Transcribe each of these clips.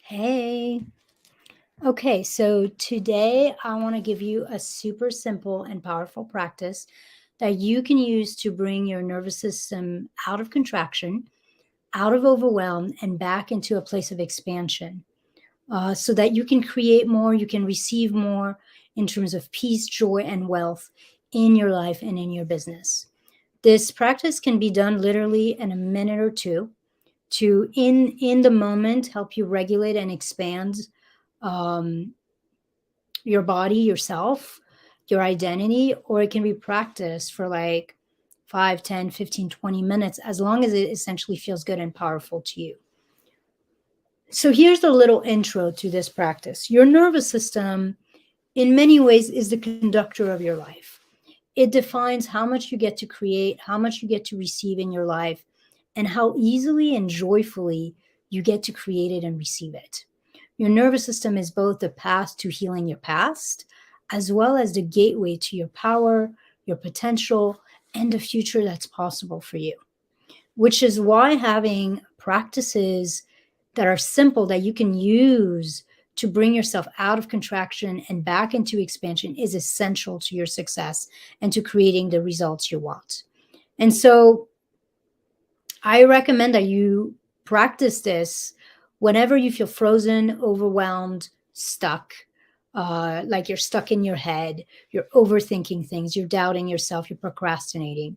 Hey. Okay, so today I want to give you a super simple and powerful practice that you can use to bring your nervous system out of contraction, out of overwhelm, and back into a place of expansion so that you can create more, you can receive more in terms of peace, joy, and wealth in your life and in your business. This practice can be done literally in a minute or two to in the moment help you regulate and expand um, your body, yourself, your identity, or it can be practiced for like 5, 10, 15, 20 minutes, as long as it essentially feels good and powerful to you. So here's a little intro to this practice. Your nervous system, in many ways, is the conductor of your life. It defines how much you get to create, how much you get to receive in your life, and how easily and joyfully you get to create it and receive it. Your nervous system is both the path to healing your past, as well as the gateway to your power, your potential, and the future that's possible for you. Which is why having practices that are simple that you can use to bring yourself out of contraction and back into expansion is essential to your success and to creating the results you want. And so I recommend that you practice this whenever you feel frozen, overwhelmed, stuck, like you're stuck in your head, you're overthinking things, you're doubting yourself, you're procrastinating.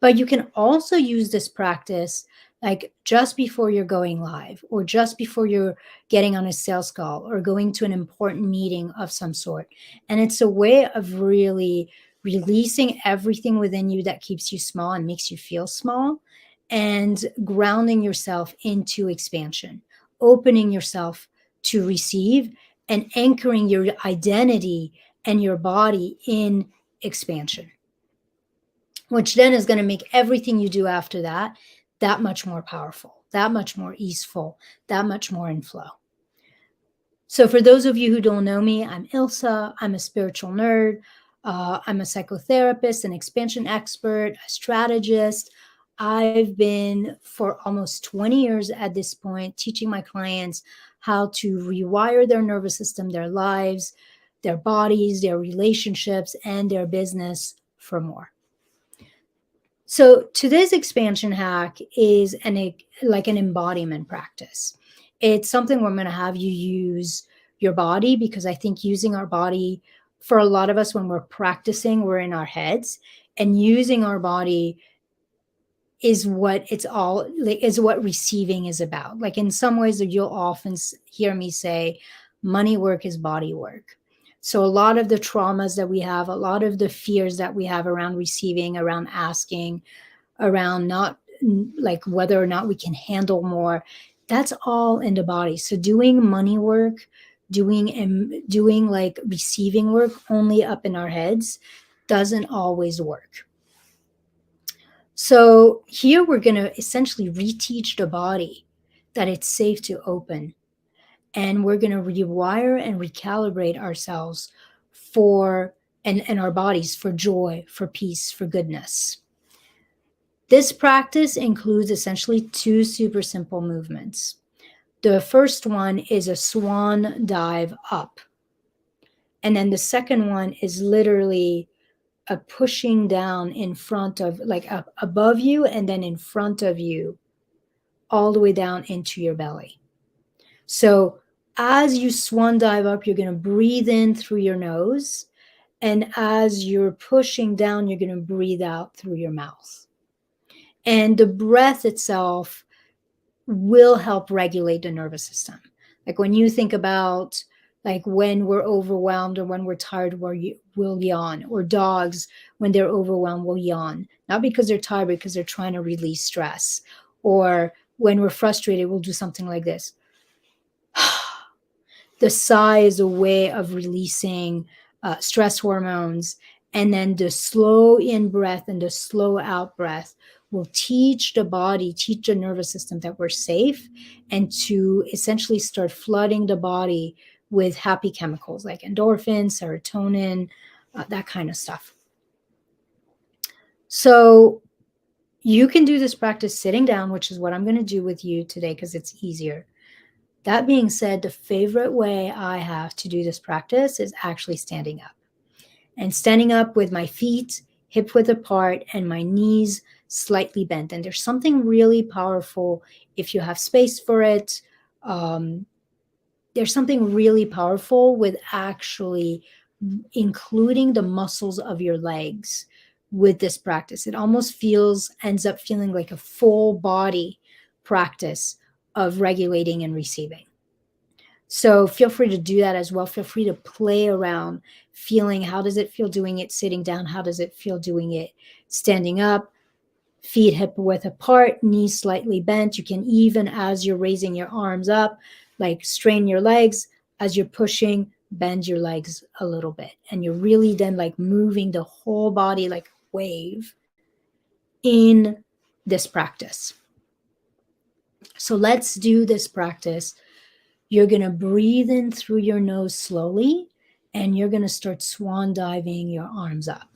But you can also use this practice like just before you're going live or just before you're getting on a sales call or going to an important meeting of some sort. And it's a way of really releasing everything within you that keeps you small and makes you feel small and grounding yourself into expansion, opening yourself to receive and anchoring your identity and your body in expansion, which then is going to make everything you do after that much more powerful, that much more easeful, that much more in flow. So for those of you who don't know me, I'm Ilsa. I'm a spiritual nerd. I'm a psychotherapist, an expansion expert, a strategist. I've been for almost 20 years at this point teaching my clients how to rewire their nervous system, their lives, their bodies, their relationships, and their business for more. So today's expansion hack is like an embodiment practice. It's something where I'm going to have you use your body, because I think using our body, for a lot of us when we're practicing, we're in our heads, and using our body is what receiving is about. Like in some ways that you'll often hear me say, money work is body work. So a lot of the traumas that we have, a lot of the fears that we have around receiving, around asking, around not like whether or not we can handle more, that's all in the body. So doing money work, doing like receiving work only up in our heads doesn't always work. So here we're going to essentially reteach the body that it's safe to open. And we're going to rewire and recalibrate ourselves and our bodies for joy, for peace, for goodness. This practice includes essentially two super simple movements. The first one is a swan dive up. And then the second one is literally a pushing down in front of, like up above you and then in front of you, all the way down into your belly. So as you swan dive up, you're going to breathe in through your nose. And as you're pushing down, you're going to breathe out through your mouth. And the breath itself will help regulate the nervous system. Like when you think about like when we're overwhelmed or when we're tired, we'll yawn, or dogs, when they're overwhelmed, will yawn, not because they're tired, but because they're trying to release stress. Or when we're frustrated, we'll do something like this. The sigh is a way of releasing stress hormones. And then the slow in breath and the slow out breath will teach the body, teach the nervous system that we're safe, and to essentially start flooding the body with happy chemicals like endorphins, serotonin, that kind of stuff. So you can do this practice sitting down, which is what I'm going to do with you today because it's easier. That being said, the favorite way I have to do this practice is actually standing up. And standing up with my feet hip width apart and my knees slightly bent. And there's something really powerful if you have space for it. There's something really powerful with actually including the muscles of your legs with this practice. It almost ends up feeling like a full body practice of regulating and receiving. So feel free to do that as well. Feel free to play around feeling, how does it feel doing it sitting down? How does it feel doing it standing up? Feet hip width apart, knees slightly bent. You can even, as you're raising your arms up, like strain your legs. As you're pushing, bend your legs a little bit. And you're really then like moving the whole body like a wave in this practice. So let's do this practice. You're going to breathe in through your nose slowly, and you're going to start swan diving your arms up.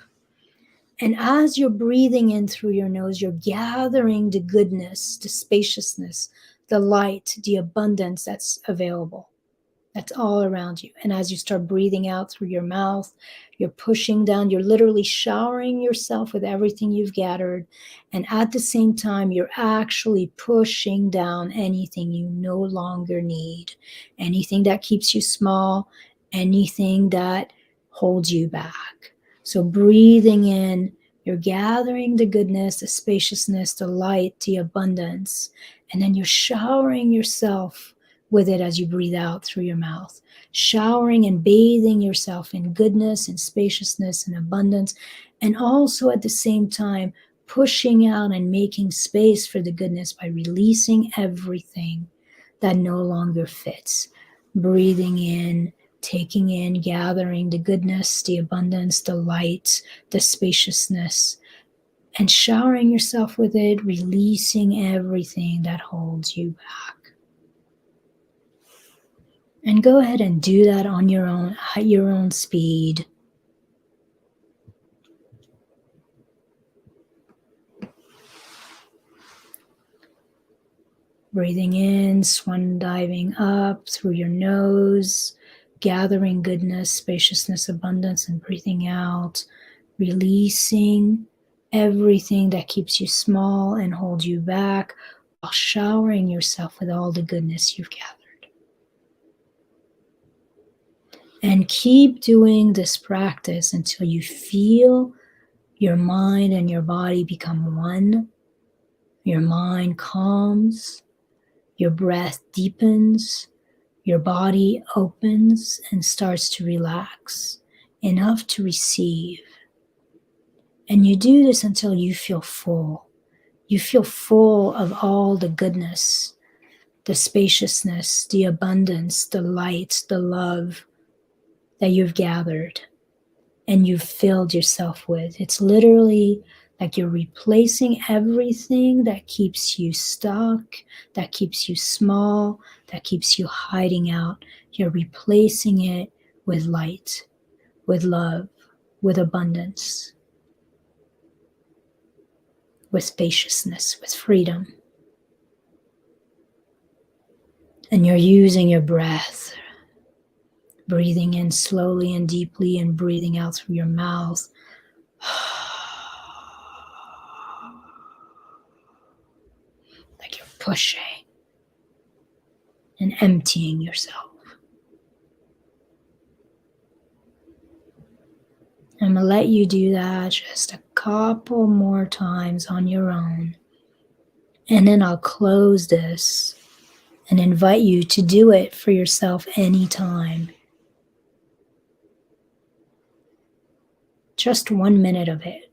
And as you're breathing in through your nose, you're gathering the goodness, the spaciousness, the light, the abundance that's available. That's all around you. And as you start breathing out through your mouth, you're pushing down, you're literally showering yourself with everything you've gathered. And at the same time, you're actually pushing down anything you no longer need, anything that keeps you small, anything that holds you back. So breathing in, you're gathering the goodness, the spaciousness, the light, the abundance, and then you're showering yourself with it as you breathe out through your mouth, showering and bathing yourself in goodness and spaciousness and abundance, and also at the same time pushing out and making space for the goodness by releasing everything that no longer fits. Breathing in, taking in, gathering the goodness, the abundance, the light, the spaciousness, and showering yourself with it, releasing everything that holds you back. And go ahead and do that on your own, at your own speed. Breathing in, swan diving up through your nose, gathering goodness, spaciousness, abundance, and breathing out, releasing everything that keeps you small and holds you back, while showering yourself with all the goodness you've gathered. And keep doing this practice until you feel your mind and your body become one. Your mind calms, your breath deepens, your body opens and starts to relax enough to receive. And you do this until you feel full. You feel full of all the goodness, the spaciousness, the abundance, the light, the love that you've gathered and you've filled yourself with. It's literally like you're replacing everything that keeps you stuck, that keeps you small, that keeps you hiding out. You're replacing it with light, with love, with abundance, with spaciousness, with freedom. And you're using your breath, breathing in slowly and deeply and breathing out through your mouth. Like you're pushing and emptying yourself. I'm going to let you do that just a couple more times on your own. And then I'll close this and invite you to do it for yourself anytime. Just 1 minute of it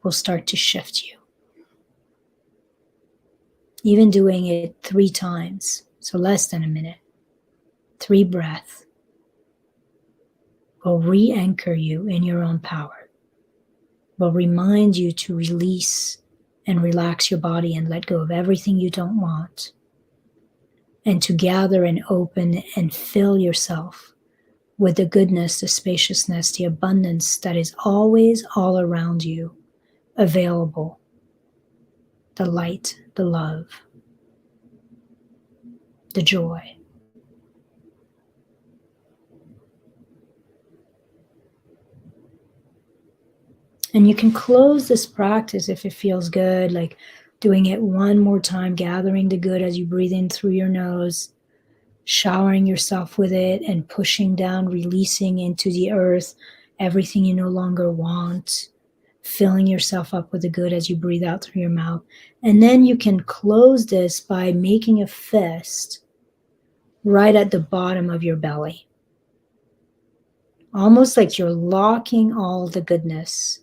will start to shift you. Even doing it 3 times, so less than a minute, 3 breaths, will re-anchor you in your own power, will remind you to release and relax your body and let go of everything you don't want, and to gather and open and fill yourself with the goodness, the spaciousness, the abundance that is always all around you, available, the light, the love, the joy. And you can close this practice if it feels good, like doing it one more time, gathering the good as you breathe in through your nose, showering yourself with it and pushing down, releasing into the earth everything you no longer want, filling yourself up with the good as you breathe out through your mouth. And then you can close this by making a fist right at the bottom of your belly, almost like you're locking all the goodness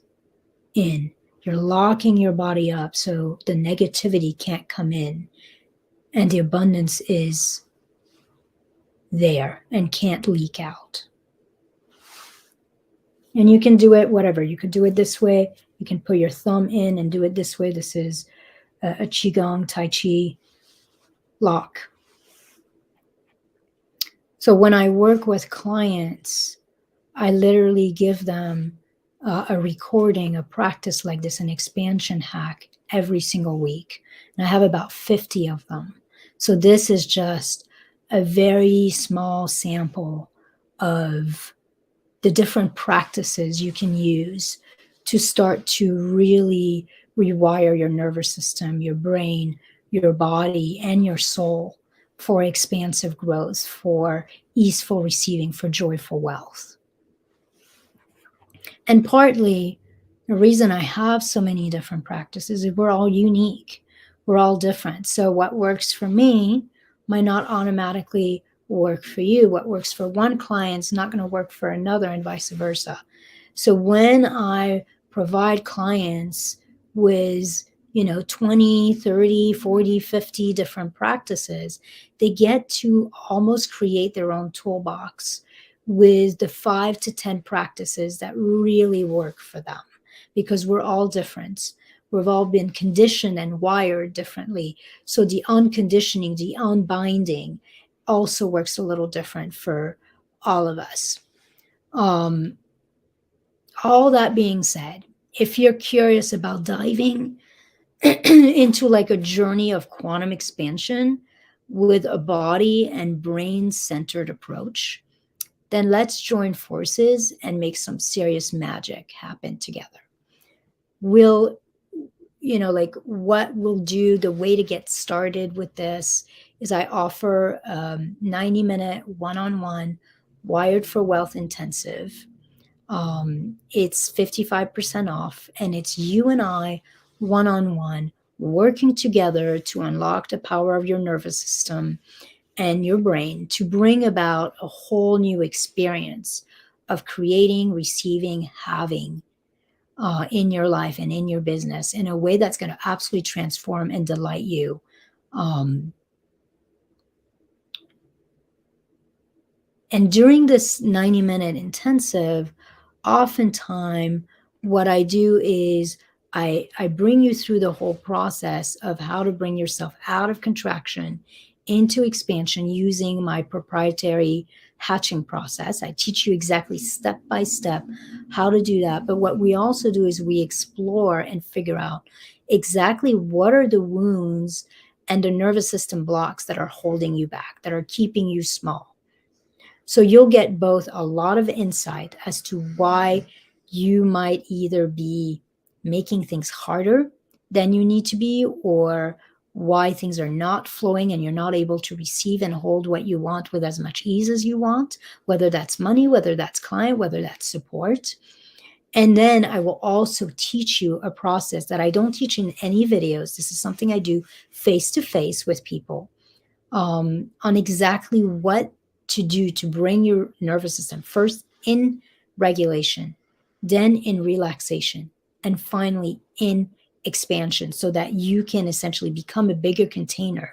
in. You're locking your body up so the negativity can't come in and the abundance is there and can't leak out. And you can do it whatever. You could do it this way. You can put your thumb in and do it this way. This is a Qigong, Tai Chi lock. So when I work with clients, I literally give them a recording, a practice like this, an expansion hack every single week. And I have about 50 of them. So this is just a very small sample of the different practices you can use to start to really rewire your nervous system, your brain, your body, and your soul for expansive growth, for easeful receiving, for joyful wealth. And partly the reason I have so many different practices is we're all unique. We're all different. So what works for me might not automatically work for you. What works for one client is not going to work for another, and vice versa. So when I provide clients with 20, 30, 40, 50 different practices, they get to almost create their own toolbox with the 5 to 10 practices that really work for them, because we're all different. We've all been conditioned and wired differently. So the unconditioning, the unbinding also works a little different for all of us. All that being said, if you're curious about diving into like a journey of quantum expansion with a body and brain centered approach, then let's join forces and make some serious magic happen together. What we'll do, the way to get started with this is I offer 90-minute one-on-one Wired for Wealth intensive. It's 55% off, and it's you and I one-on-one working together to unlock the power of your nervous system and your brain to bring about a whole new experience of creating, receiving, having in your life and in your business in a way that's going to absolutely transform and delight you. And during this 90-minute intensive, oftentimes what I do is I bring you through the whole process of how to bring yourself out of contraction into expansion using my proprietary hatching process. I teach you exactly step by step how to do that. But what we also do is we explore and figure out exactly what are the wounds and the nervous system blocks that are holding you back, that are keeping you small. So you'll get both a lot of insight as to why you might either be making things harder than you need to be, or why things are not flowing and you're not able to receive and hold what you want with as much ease as you want, whether that's money, whether that's client, whether that's support. And then I will also teach you a process that I don't teach in any videos. This is something I do face to face with people on exactly what to do to bring your nervous system first in regulation, then in relaxation, and finally in expansion, so that you can essentially become a bigger container,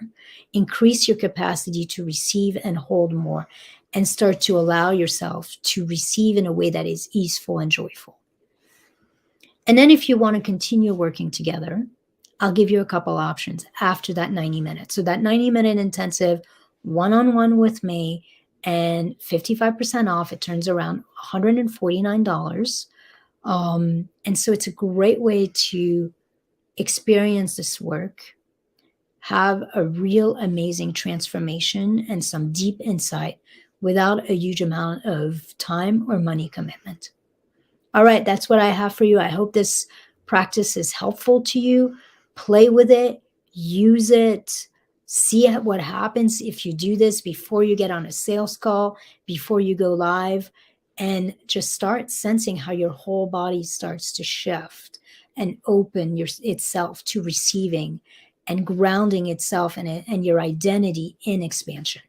increase your capacity to receive and hold more, and start to allow yourself to receive in a way that is easeful and joyful. And then if you want to continue working together, I'll give you a couple options after that 90 minutes. So that 90-minute intensive one-on-one with me and 55% off, it turns around $149. And so it's a great way to experience this work, have a real amazing transformation and some deep insight without a huge amount of time or money commitment. All right, that's what I have for you. I hope this practice is helpful to you. Play with it, use it, see what happens if you do this before you get on a sales call, before you go live, and just start sensing how your whole body starts to shift and open itself to receiving and grounding itself and your identity in expansion.